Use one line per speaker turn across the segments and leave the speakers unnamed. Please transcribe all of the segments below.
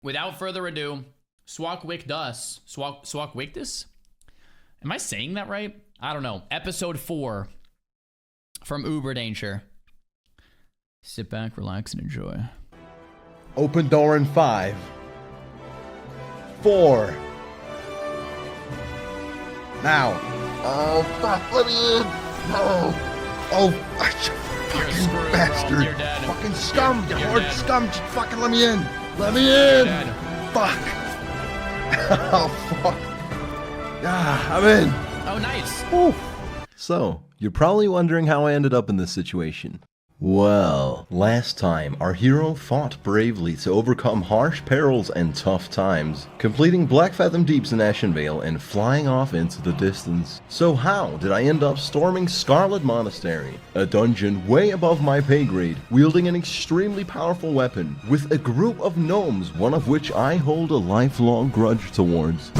without further ado, Swockwickdus? Am I saying that right? I don't know. Episode 4 from Uber Danger. Sit back, relax, and enjoy.
Open door in 5, 4. Now. Oh, fuck, let me in. No. Oh, fucking bastard.
You're dead.
Fucking scum. You horde
dead.
scum. Just fucking let me in. Let me in.
Dead.
Fuck. Oh, fuck. Ah, I'm in.
Oh, nice.
Whew. So, you're probably wondering how I ended up in this situation. Well, last time, our hero fought bravely to overcome harsh perils and tough times, completing Black Fathom Deeps in Ashenvale and flying off into the distance. So how did I end up storming Scarlet Monastery, a dungeon way above my pay grade, wielding an extremely powerful weapon, with a group of gnomes, one of which I hold a lifelong grudge towards,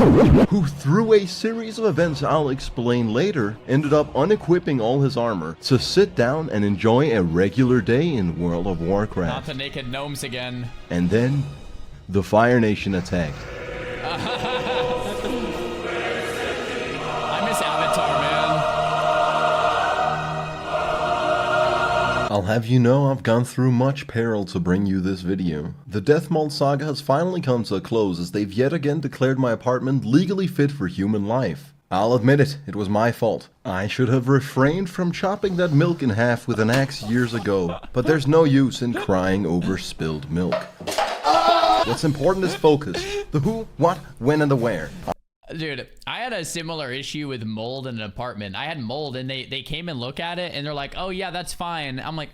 who through a series of events I'll explain later, ended up unequipping all his armor to sit down and enjoy a regular day in World of Warcraft.
Not the naked gnomes again.
And then, the Fire Nation attacked.
I miss Avatar, man.
I'll have you know I've gone through much peril to bring you this video. The Deathmold saga has finally come to a close as they've yet again declared my apartment legally fit for human life. I'll admit it was my fault. I should have refrained from chopping that milk in half with an axe years ago, but there's no use in crying over spilled milk. What's important is focus. The who, what, when, and the where.
Dude, I had a similar issue with mold in an apartment. I had mold and they came and look at it and they're like, oh yeah, that's fine. I'm like,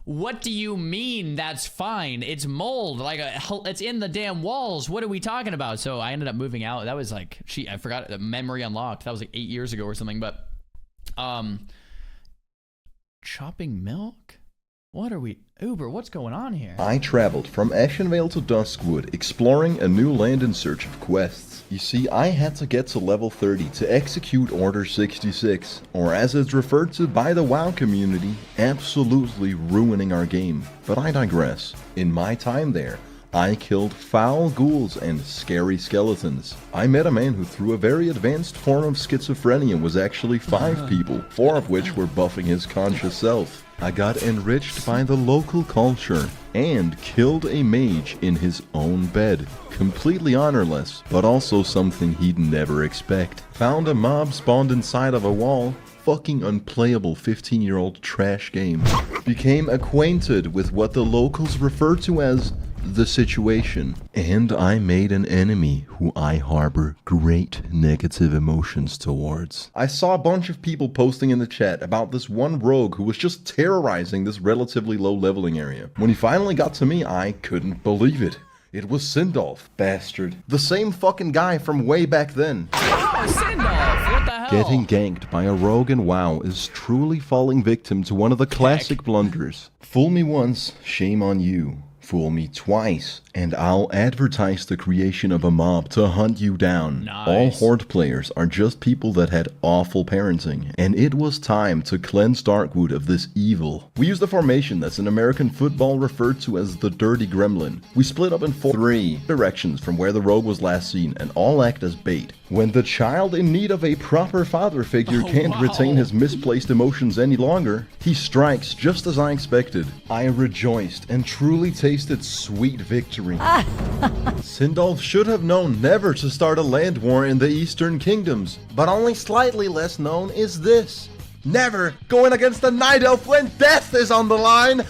what do you mean that's fine? It's mold. Like, it's in the damn walls. What are we talking about? So I ended up moving out. That was like, I forgot, memory unlocked. That was like 8 years ago or something. But, chopping milk? What are we, Uber, what's going on here?
I traveled from Ashenvale to Duskwood, exploring a new land in search of quests. You see, I had to get to level 30 to execute Order 66, or as it's referred to by the WoW community, absolutely ruining our game. But I digress. In my time there, I killed foul ghouls and scary skeletons. I met a man who through a very advanced form of schizophrenia was actually 5 people, 4 of which were buffing his conscious self. I got enriched by the local culture and killed a mage in his own bed. Completely honorless, but also something he'd never expect. Found a mob spawned inside of a wall. Fucking unplayable 15-year-old trash game. Became acquainted with what the locals refer to as the situation, and I made an enemy who I harbor great negative emotions towards. I saw a bunch of people posting in the chat about this one rogue who was just terrorizing this relatively low leveling area. When he finally got to me, I couldn't believe it. It was Sindolf, bastard. The same fucking guy from way back then.
Oh, Sindolf, what the hell?
Getting ganked by a rogue in WoW is truly falling victim to one of the classic blunders. Fool me once, shame on you. Fool me twice, and I'll advertise the creation of a mob to hunt you down.
Nice.
All Horde players are just people that had awful parenting, and it was time to cleanse Darkwood of this evil. We used a formation that's in American football referred to as the Dirty Gremlin. We split up in 3 directions from where the rogue was last seen, and all act as bait. When the child in need of a proper father figure can't retain his misplaced emotions any longer, he strikes just as I expected. I rejoiced and truly tasted sweet victory. Sindolf should have known never to start a land war in the Eastern Kingdoms, but only slightly less known is this. Never going against a Night Elf when death is on the line!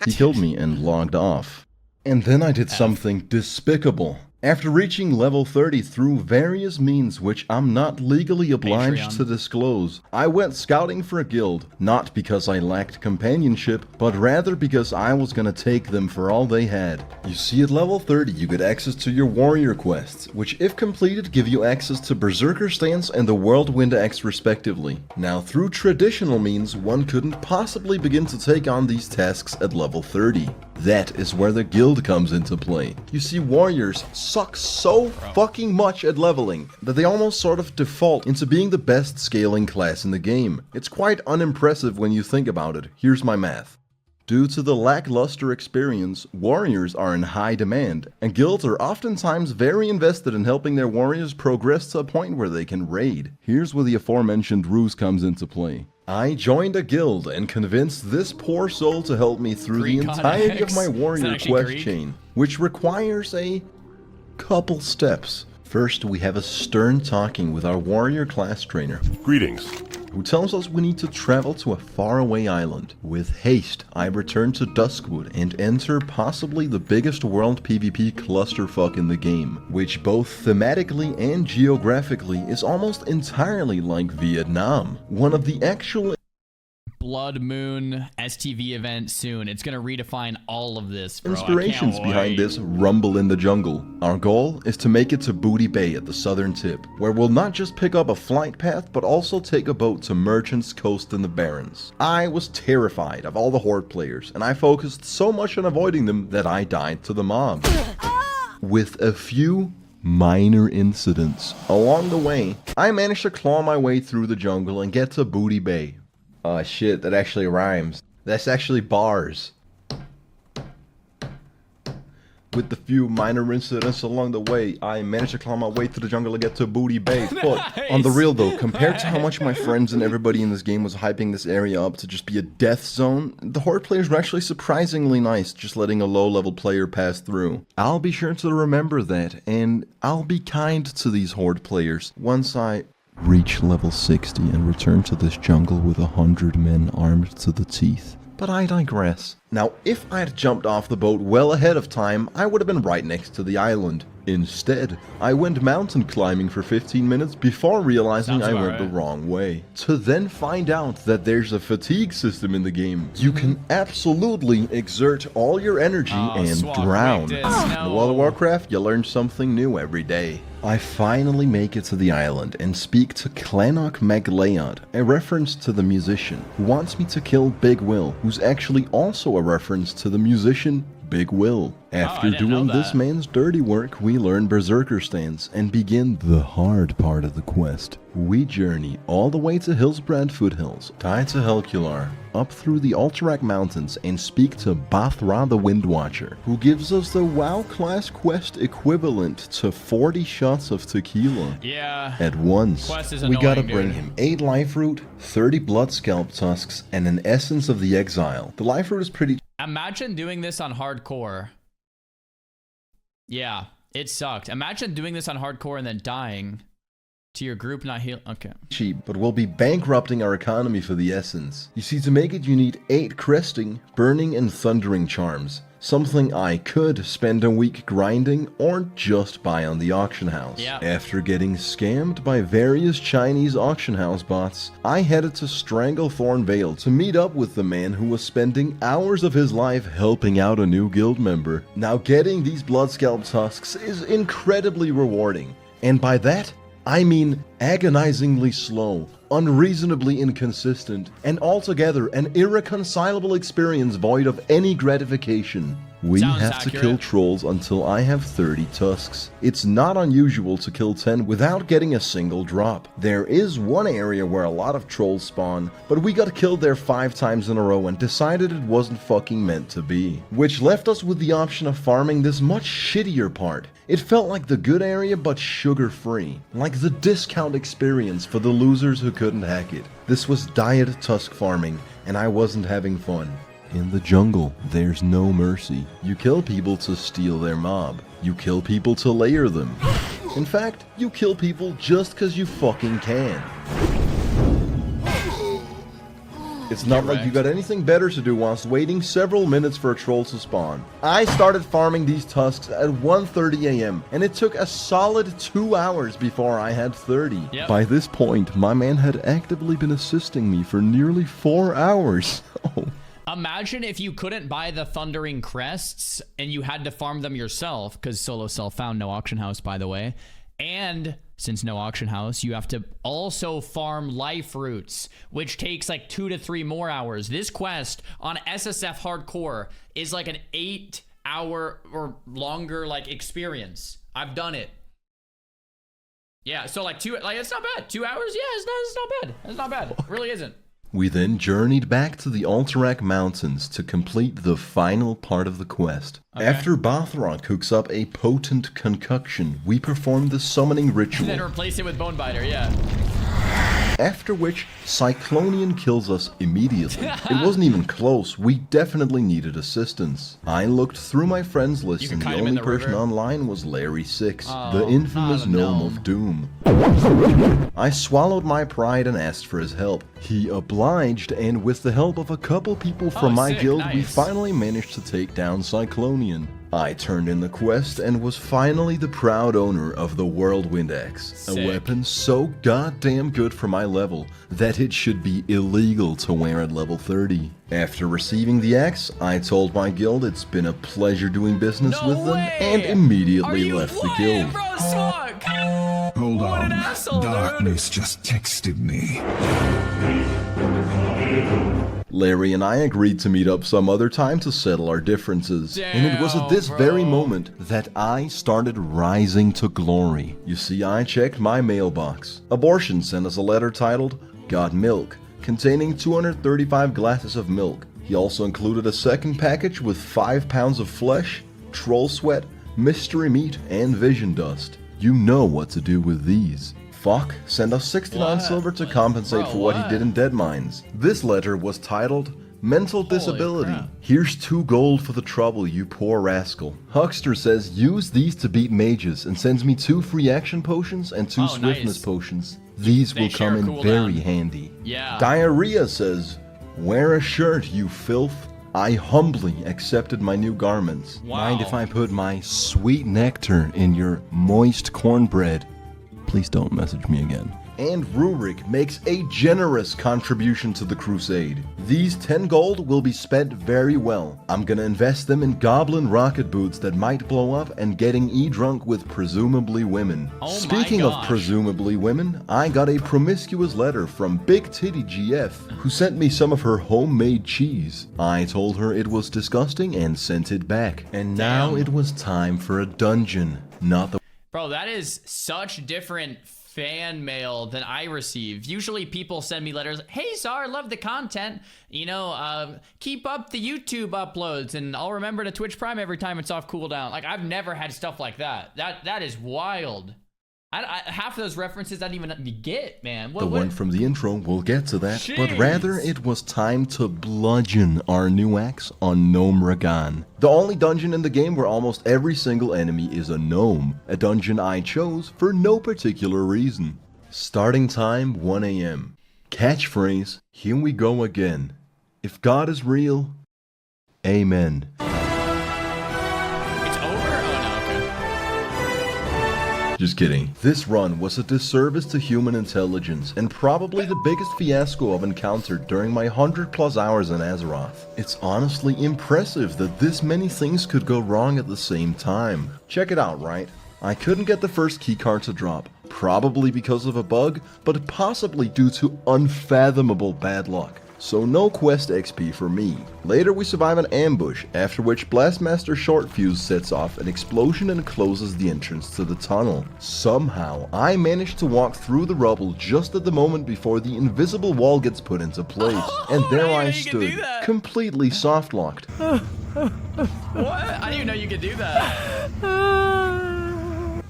He killed me and logged off. And then I did something despicable. After reaching level 30 through various means which I'm not legally obliged to disclose, I went scouting for a guild, not because I lacked companionship, but rather because I was gonna take them for all they had. You see, at level 30 you get access to your warrior quests, which if completed give you access to Berserker Stance and the Whirlwind Axe respectively. Now through traditional means one couldn't possibly begin to take on these tasks at level 30. That is where the guild comes into play. You see, warriors suck so fucking much at leveling that they almost sort of default into being the best scaling class in the game. It's quite unimpressive when you think about it. Here's my math. Due to the lackluster experience, warriors are in high demand, and guilds are oftentimes very invested in helping their warriors progress to a point where they can raid. Here's where the aforementioned ruse comes into play. I joined a guild and convinced this poor soul to help me through the entirety of my warrior quest chain, which requires a couple steps. First, we have a stern talking with our warrior class trainer.
Greetings.
Who tells us we need to travel to a faraway island. With haste, I return to Duskwood and enter possibly the biggest world PvP clusterfuck in the game, which both thematically and geographically is almost entirely like Vietnam. One of the actual
Blood Moon STV event soon. It's gonna redefine all of this, bro.
Inspirations behind this rumble in the jungle. Our goal is to make it to Booty Bay at the southern tip, where we'll not just pick up a flight path, but also take a boat to Merchant's Coast in the Barrens. I was terrified of all the Horde players, and I focused so much on avoiding them that I died to the mob. With a few minor incidents along the way, I managed to claw my way through the jungle and get to Booty Bay. Oh shit, that actually rhymes. That's actually bars. With the few minor incidents along the way, I managed to climb my way through the jungle and get to Booty Bay. But on the real though, compared to how much my friends and everybody in this game was hyping this area up to just be a death zone, the Horde players were actually surprisingly nice, just letting a low-level player pass through. I'll be sure to remember that, and I'll be kind to these Horde players once I reach level 60 and return to this jungle with 100 men armed to the teeth. But I digress. Now, if I'd jumped off the boat well ahead of time, I would have been right next to the island. Instead, I went mountain climbing for 15 minutes before realizing I went the wrong way. To then find out that there's a fatigue system in the game. You can absolutely exert all your energy and drown. In World of Warcraft, you learn something new every day. I finally make it to the island and speak to Clannoch Magleod, a reference to the musician, who wants me to kill Big Will, who's actually also a reference to the musician Big Will. After doing this man's dirty work, we learn Berserker stance and begin the hard part of the quest. We journey all the way to Hillsbrad foothills, tied to Helcular, up through the Alterac Mountains and speak to Bathra the Windwatcher, who gives us the WoW class quest equivalent to 40 shots of tequila at once. We gotta bring him 8 life root, 30 blood scalp tusks, and an essence of the exile. The life root is pretty.
Imagine doing this on hardcore. Yeah, it sucked. Imagine doing this on hardcore and then dying to your group not heal. Okay.
Cheap, but we'll be bankrupting our economy for the essence. You see, to make it you need 8 cresting, burning, and thundering charms. Something I could spend a week grinding or just buy on the auction house. After getting scammed by various Chinese auction house bots, I headed to Stranglethorn Vale to meet up with the man who was spending hours of his life helping out a new guild member. Now, getting these Bloodscalp tusks is incredibly rewarding, and by that, I mean agonizingly slow, unreasonably inconsistent, and altogether an irreconcilable experience void of any gratification. We have to kill trolls until I have 30 tusks. It's not unusual to kill 10 without getting a single drop. There is one area where a lot of trolls spawn, but we got killed there 5 times in a row and decided it wasn't fucking meant to be. Which left us with the option of farming this much shittier part. It felt like the good area but sugar-free. Like the discount experience for the losers who couldn't hack it. This was diet tusk farming, and I wasn't having fun. In the jungle, there's no mercy. You kill people to steal their mob. You kill people to layer them. In fact, you kill people just cause you fucking can. It's not like you got anything better to do whilst waiting several minutes for a troll to spawn. I started farming these tusks at 1:30 AM, and it took a solid 2 hours before I had 30. By this point, my man had actively been assisting me for nearly 4 hours.
Imagine if you couldn't buy the Thundering Crests and you had to farm them yourself, because solo self found, no auction house, by the way. And since no auction house, you have to also farm life roots, which takes like 2 to 3 more hours. This quest on SSF Hardcore is like an 8-hour or longer like experience. I've done it. Yeah, so like it's not bad. 2 hours, yeah, it's not bad. It's not bad. It really isn't.
We then journeyed back to the Alterac Mountains to complete the final part of the quest.
Okay.
After Bothron cooks up a potent concoction, we perform the summoning ritual.
And then replace it with Bonebiter, yeah.
After which, Cyclonian kills us immediately. It wasn't even close, we definitely needed assistance. I looked through my friends list and the only person online was Larry6, the infamous gnome of doom. I swallowed my pride and asked for his help. He obliged, and with the help of a couple people from my guild, we finally managed to take down Cyclonian. I turned in the quest and was finally the proud owner of the Whirlwind Axe, a weapon so goddamn good for my level that it should be illegal to wear at level 30. After receiving the axe, I told my guild it's been a pleasure doing business with them and immediately left the guild.
Bro, Swock?
Hold
What
on,
an asshole,
Darkness just texted me.
Larry and I agreed to meet up some other time to settle our differences, and it was at this very moment that I started rising to glory. You see, I checked my mailbox. Abortion sent us a letter titled, "Got Milk," containing 235 glasses of milk. He also included a second package with 5 pounds of flesh, troll sweat, mystery meat, and vision dust. You know what to do with these. Fuck sent us 69 silver to compensate for what he did in Dead Mines. This letter was titled, "Mental Disability.
Crap.
Here's 2 gold for the trouble, you poor rascal." Huckster says use these to beat mages and sends me 2 free action potions and 2 swiftness potions. These will come in very handy.
Yeah.
Diarrhea says, "Wear a shirt, you filth. I humbly accepted my new garments. Mind if I put my sweet nectar in your moist cornbread? Please don't message me again." And Rurik makes a generous contribution to the crusade. These 10 gold will be spent very well. I'm gonna invest them in goblin rocket boots that might blow up and getting e-drunk with presumably women. Speaking of presumably women, I got a promiscuous letter from Big Titty GF, who sent me some of her homemade cheese. I told her it was disgusting and sent it back. And now it was time for a dungeon, not the—
Bro, that is such different fan mail than I receive. Usually people send me letters, "Hey Czar, love the content, keep up the YouTube uploads and I'll remember to Twitch Prime every time it's off cooldown." Like, I've never had stuff like that. That is wild. Half of those references I didn't even get, man.
The one from the intro, we'll get to that, but rather it was time to bludgeon our new axe on Gnome Ragan. The only dungeon in the game where almost every single enemy is a gnome, a dungeon I chose for no particular reason. Starting time 1 AM. Catchphrase, here we go again. If God is real, amen. Just kidding. This run was a disservice to human intelligence and probably the biggest fiasco I've encountered during my 100+ hours in Azeroth. It's honestly impressive that this many things could go wrong at the same time. Check it out, right? I couldn't get the first keycard to drop, probably because of a bug, but possibly due to unfathomable bad luck. So no quest XP for me. Later we survive an ambush, after which Blastmaster Shortfuse sets off an explosion and closes the entrance to the tunnel. Somehow, I managed to walk through the rubble just at the moment before the invisible wall gets put into place. And there I stood, completely soft-locked.
What? I didn't even know you could do that.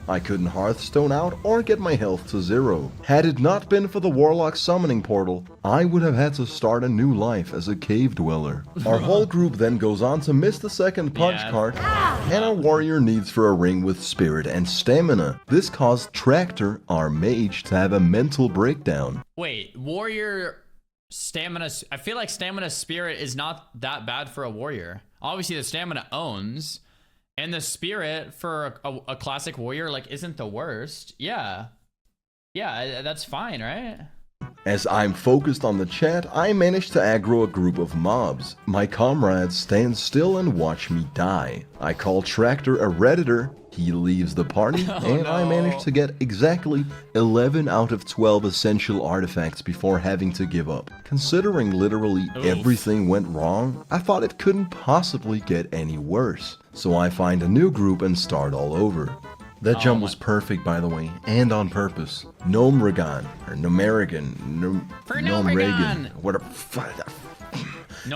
I couldn't Hearthstone out or get my health to 0. Had it not been for the Warlock summoning portal, I would have had to start a new life as a cave dweller. Our whole group then goes on to miss the second punch card, and our warrior needs for a ring with spirit and stamina. This caused Tractor, our mage, to have a mental breakdown.
Wait, warrior stamina, I feel like stamina spirit is not that bad for a warrior. Obviously the stamina owns. And the spirit for a classic warrior, like, isn't the worst. Yeah, that's fine, right?
As I'm focused on the chat, I manage to aggro a group of mobs. My comrades stand still and watch me die. I call Tractor a Redditor, he leaves the party, I manage to get exactly 11 out of 12 essential artifacts before having to give up. Considering literally everything went wrong, I thought it couldn't possibly get any worse. So I find a new group and start all over. That jump was perfect, by the way, and on purpose. Gnomregan, or Gnomerigan, Gnomregan, whatever,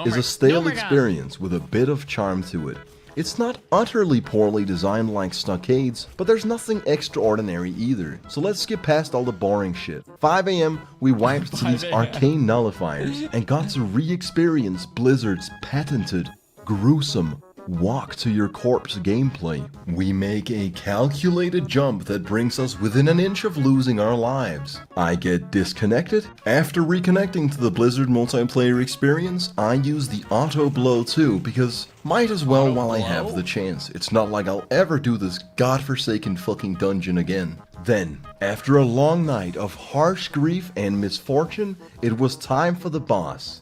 is a stale experience with a bit of charm to it. It's not utterly poorly designed like Stockades, but there's nothing extraordinary either, so let's skip past all the boring shit. 5 AM, we wiped these arcane nullifiers, and got to re-experience Blizzard's patented, gruesome, walk to your corpse gameplay. We make a calculated jump that brings us within an inch of losing our lives. I get disconnected. After reconnecting to the Blizzard multiplayer experience, I use the auto blow too, because might as well while I have the chance. It's not like I'll ever do this godforsaken fucking dungeon again. Then, after a long night of harsh grief and misfortune, it was time for the boss.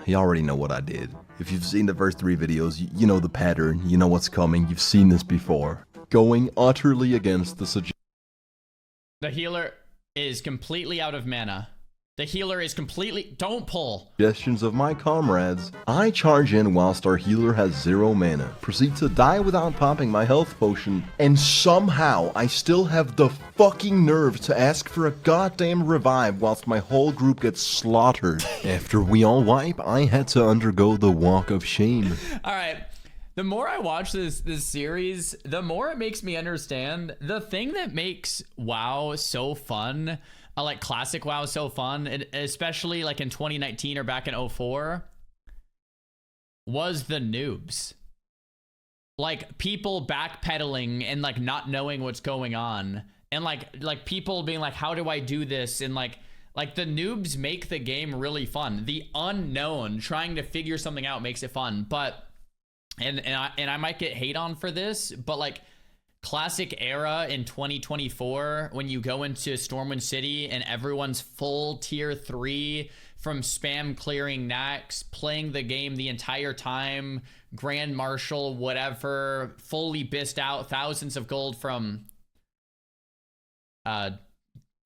You already know what I did. If you've seen the first 3 videos, you know the pattern, you know what's coming, you've seen this before. Going utterly against the suggestion.
The healer is completely out of mana. The healer is completely... Don't pull.
Suggestions of my comrades. I charge in whilst our healer has 0 mana, proceed to die without popping my health potion, and somehow I still have the fucking nerve to ask for a goddamn revive whilst my whole group gets slaughtered. After we all wipe, I had to undergo the walk of shame.
Alright. The more I watch this series, the more it makes me understand the thing that makes WoW so fun, like classic WoW so fun, especially like in 2019 or back in 04, was the noobs. Like people backpedaling and like not knowing what's going on, and like people being like, how do I do this? And like the noobs make the game really fun. The unknown, trying to figure something out, makes it fun. But and I might get hate on for this, but like classic era in 2024, when you go into Stormwind City and everyone's full tier 3 from spam clearing Nax, playing the game the entire time, Grand Marshal, whatever, fully bissed out, thousands of gold from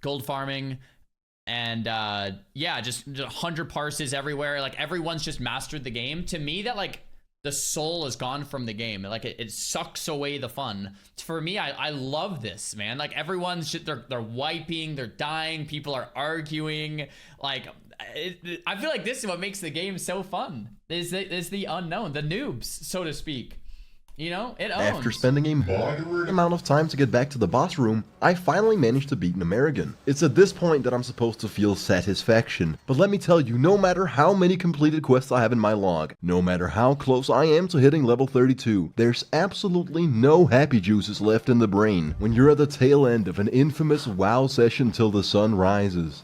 gold farming, and yeah, just 100 parses everywhere. Like everyone's just mastered the game. To me, that like the soul is gone from the game. Like it sucks away the fun. For me, I love this, man. Like everyone's just, they're wiping, they're dying, people are arguing. Like I feel like this is what makes the game so fun. Is the unknown, the noobs, so to speak. You know, it owns.
After spending a moderate amount of time to get back to the boss room, I finally managed to beat Gnomerigan. It's at this point that I'm supposed to feel satisfaction, but let me tell you, no matter how many completed quests I have in my log, no matter how close I am to hitting level 32, there's absolutely no happy juices left in the brain when you're at the tail end of an infamous WoW session till the sun rises.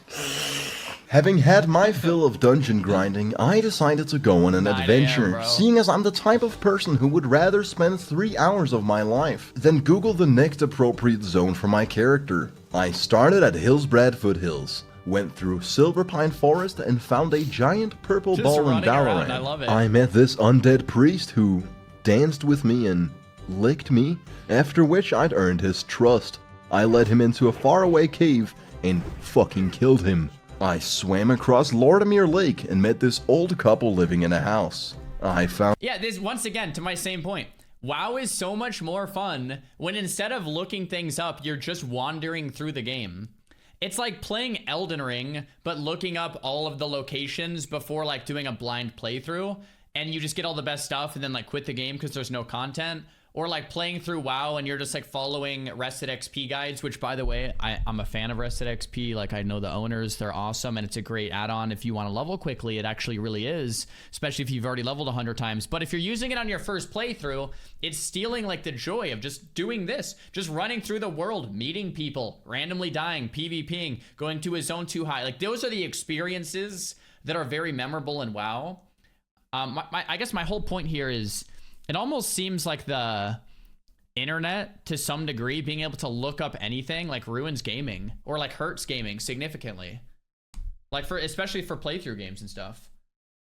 Having had my fill of dungeon grinding, I decided to go on an adventure, seeing as I'm the type of person who would rather spend 3 hours of my life than Google the next appropriate zone for my character. I started at Hillsbrad Foothills, went through Silverpine Forest, and found a giant purple ball in Dalaran.
I love it.
I met this undead priest who danced with me and licked me, after which I'd earned his trust. I led him into a faraway cave and fucking killed him. I swam across Lordamere Lake and met this old couple living in a house. I found...
Yeah, this, once again, to my same point. WoW is so much more fun when instead of looking things up, you're just wandering through the game. It's like playing Elden Ring, but looking up all of the locations before like doing a blind playthrough, and you just get all the best stuff and then like quit the game because there's no content. Or like playing through WoW and you're just like following Rested XP guides, which by the way, I'm a fan of Rested XP. Like I know the owners, they're awesome, and it's a great add-on if you want to level quickly. It actually really is, especially if you've already leveled 100 times. But if you're using it on your first playthrough, it's stealing like the joy of just doing this, just running through the world, meeting people, randomly dying, PvPing, going to a zone too high. Like those are the experiences that are very memorable in WoW. I guess my whole point here is, it almost seems like the internet, to some degree, being able to look up anything, like ruins gaming or like hurts gaming significantly. Like especially for playthrough games and stuff.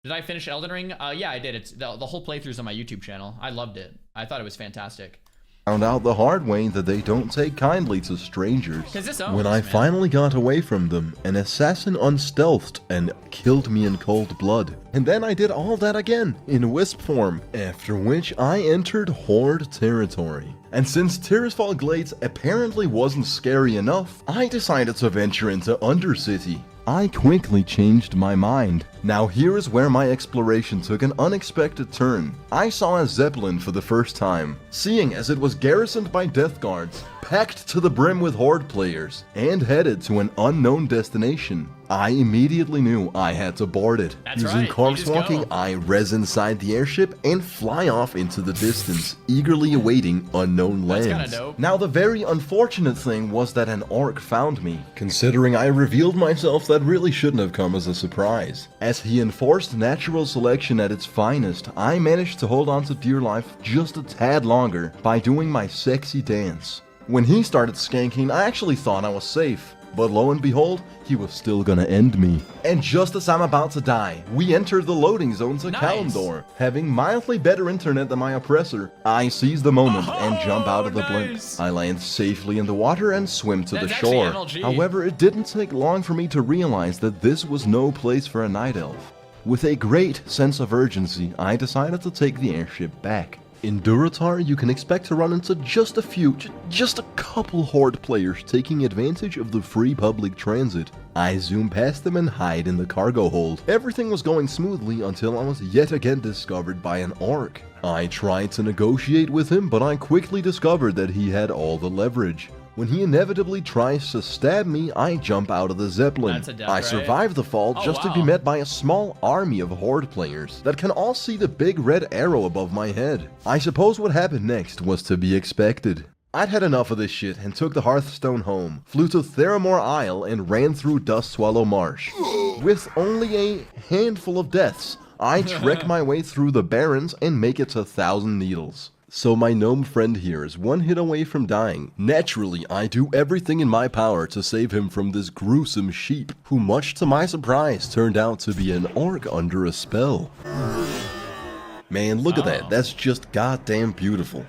Did I finish Elden Ring? Yeah, I did. It's the whole playthrough's on my YouTube channel. I loved it. I thought it was fantastic.
Found out the hard way that they don't take kindly to strangers.
'Cause this
When
owns,
I
man.
finally got away from them, an assassin unstealthed and killed me in cold blood. And then I did all that again, in wisp form, after which I entered Horde territory. And since Tirisfal Glades apparently wasn't scary enough, I decided to venture into Undercity. I quickly changed my mind. Now here is where my exploration took an unexpected turn. I saw a Zeppelin for the first time, seeing as it was garrisoned by death guards, packed to the brim with Horde players, and headed to an unknown destination. I immediately knew I had to board it.
That's
Using
right, you
corpse
just
walking,
go.
I res inside the airship and fly off into the distance, eagerly awaiting unknown
That's
lands.
kinda dope.
Now the very unfortunate thing was that an orc found me. Considering I revealed myself, that really shouldn't have come as a surprise. As he enforced natural selection at its finest, I managed to hold on to dear life just a tad longer by doing my sexy dance. When he started skanking, I actually thought I was safe. But lo and behold, he was still gonna end me. And just as I'm about to die, we entered the loading zone to
Nice.
Kalimdor. Having mildly better internet than my oppressor, I seize the moment and jump out of the blimp.
nice.
I land safely in the water and swim to the
That's actually
shore.
MLG.
However, it didn't take long for me to realize that this was no place for a night elf. With a great sense of urgency, I decided to take the airship back. In Durotar, you can expect to run into just a couple Horde players taking advantage of the free public transit. I zoom past them and hide in the cargo hold. Everything was going smoothly until I was yet again discovered by an orc. I tried to negotiate with him, but I quickly discovered that he had all the leverage. When he inevitably tries to stab me, I jump out of the Zeppelin.
That's a death,
I
right?
survive the fall
Oh,
just to
wow.
be met by a small army of Horde players that can all see the big red arrow above my head. I suppose what happened next was to be expected. I'd had enough of this shit and took the Hearthstone home, flew to Theramore Isle, and ran through Dust Swallow Marsh. With only a handful of deaths, I trek my way through the Barrens and make it to Thousand Needles. So my gnome friend here is one hit away from dying. Naturally, I do everything in my power to save him from this gruesome sheep, who much to my surprise turned out to be an orc under a spell. Man, look at that. That's just goddamn beautiful.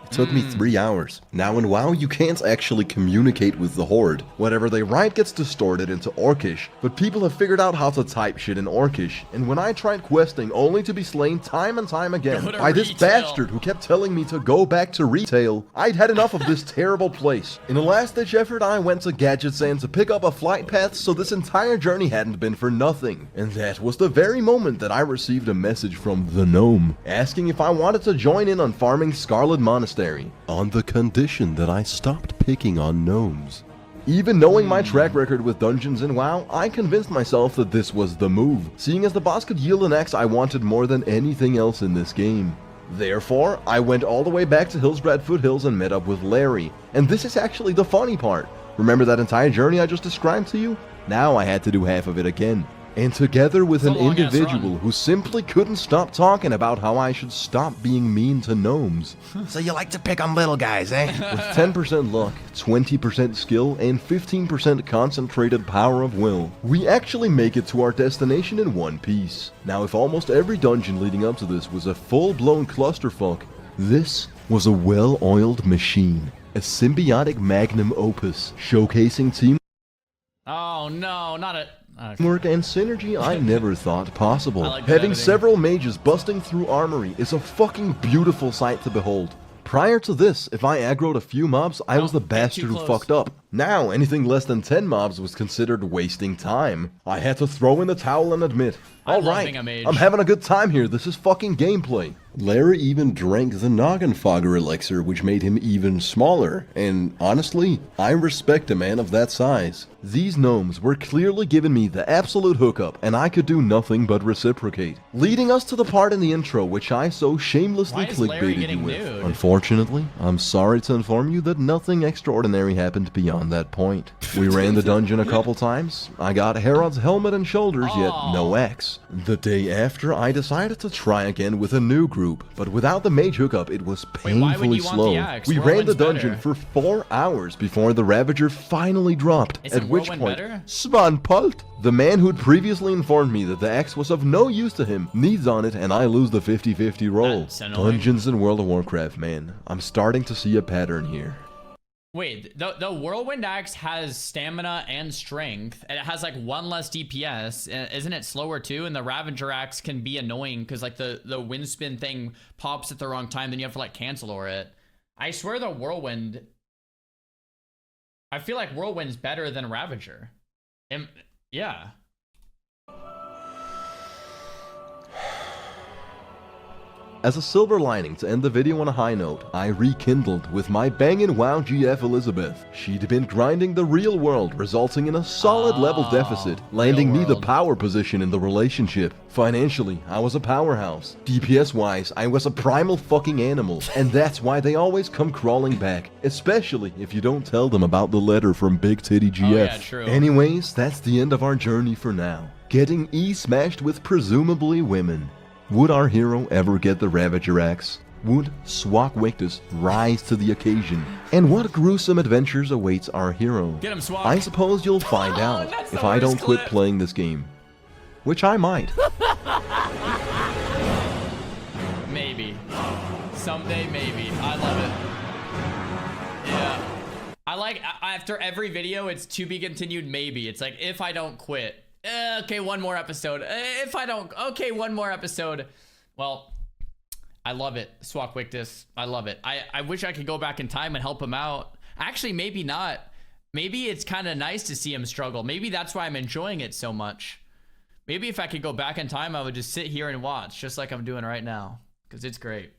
It took me 3 hours. Now in WoW, you can't actually communicate with the Horde. Whatever they write gets distorted into Orcish, but people have figured out how to type shit in Orcish, and when I tried questing only to be slain time and time again
Go to
by this
retail.
bastard who kept telling me to go back to retail, I'd had enough of this terrible place. In a last-ditch effort, I went to Gadgetsand to pick up a flight path so this entire journey hadn't been for nothing. And that was the very moment that I received a message from the gnome, asking if I wanted to join in on farming Scarlet Monastery, on the condition that I stopped picking on gnomes. Even knowing my track record with dungeons in WoW, I convinced myself that this was the move, seeing as the boss could yield an axe I wanted more than anything else in this game. Therefore, I went all the way back to Hillsbrad Foothills and met up with Larry. And this is actually the funny part. Remember that entire journey I just described to you? Now I had to do half of it again. And together with an
It's a long-ass
individual
run.
who simply couldn't stop talking about how I should stop being mean to gnomes.
So you like to pick on little guys, eh?
With 10% luck, 20% skill, and 15% concentrated power of will, we actually make it to our destination in one piece. Now, if almost every dungeon leading up to this was a full-blown clusterfuck, this was a well-oiled machine. A symbiotic magnum opus, showcasing
Oh no, not a. Okay.
teamwork and synergy I never thought possible.
I like
Having
editing.
several mages busting through armory is a fucking beautiful sight to behold. Prior to this, if I aggroed a few mobs, I was the
Don't get
bastard
too
who
close.
fucked up. Now, anything less than 10 mobs was considered wasting time. I had to throw in the towel and admit,
I love
alright,
being a mage.
I'm having a good time here, this is fucking gameplay. Larry even drank the Noggin Fogger elixir, which made him even smaller, and honestly, I respect a man of that size. These gnomes were clearly giving me the absolute hookup, and I could do nothing but reciprocate. Leading us to the part in the intro which I so shamelessly
Why is Larry
clickbaited you
getting
with.
nude?
Unfortunately, I'm sorry to inform you that nothing extraordinary happened beyond that point. We ran the dungeon a couple times, I got Herod's helmet and shoulders, yet no axe. The day after, I decided to try again with a new group, but without the mage hookup, it was
Wait, why would
painfully
you want
slow.
the axe?
We ran the
Whirlwind's
dungeon
better.
for 4 hours before the Ravager finally dropped,
Isn't
at which
Whirlwind
point,
better?
Svanpult, the man who'd previously informed me that the X was of no use to him, needs on it and I lose the 50-50 roll.
That's annoying.
Dungeons in World of Warcraft, man. I'm starting to see a pattern here.
Wait, the Whirlwind Axe has stamina and strength, and it has like 1 less DPS. Isn't it slower too? And the Ravager Axe can be annoying because like the wind spin thing pops at the wrong time, then you have to like cancel or it. I swear the Whirlwind... I feel like Whirlwind's better than Ravager. Yeah.
As a silver lining to end the video on a high note, I rekindled with my bangin' WoW GF Elizabeth. She'd been grinding the real world, resulting in a solid level deficit, landing me the power position in the relationship. Financially, I was a powerhouse. DPS wise, I was a primal fucking animal, and that's why they always come crawling back, especially if you don't tell them about the letter from Big Titty GF.
Oh, yeah, true.
Anyways, that's the end of our journey for now. Getting E-smashed with presumably women. Would our hero ever get the Ravager Axe? Would Swockwickdus rise to the occasion? And what gruesome adventures awaits our hero?
Get him, Swock.
I suppose you'll find out
That's the
if I don't
worst
quit
clip.
playing this game. Which I might.
Maybe. Someday, maybe. I love it. Yeah. I like, after every video, it's to be continued maybe. It's like, if I don't quit. Okay, one more episode. If I don't... Okay, one more episode. Well, I love it. Swockwickdus. I love it. I wish I could go back in time and help him out. Actually, maybe not. Maybe it's kind of nice to see him struggle. Maybe that's why I'm enjoying it so much. Maybe if I could go back in time, I would just sit here and watch, just like I'm doing right now. Because it's great.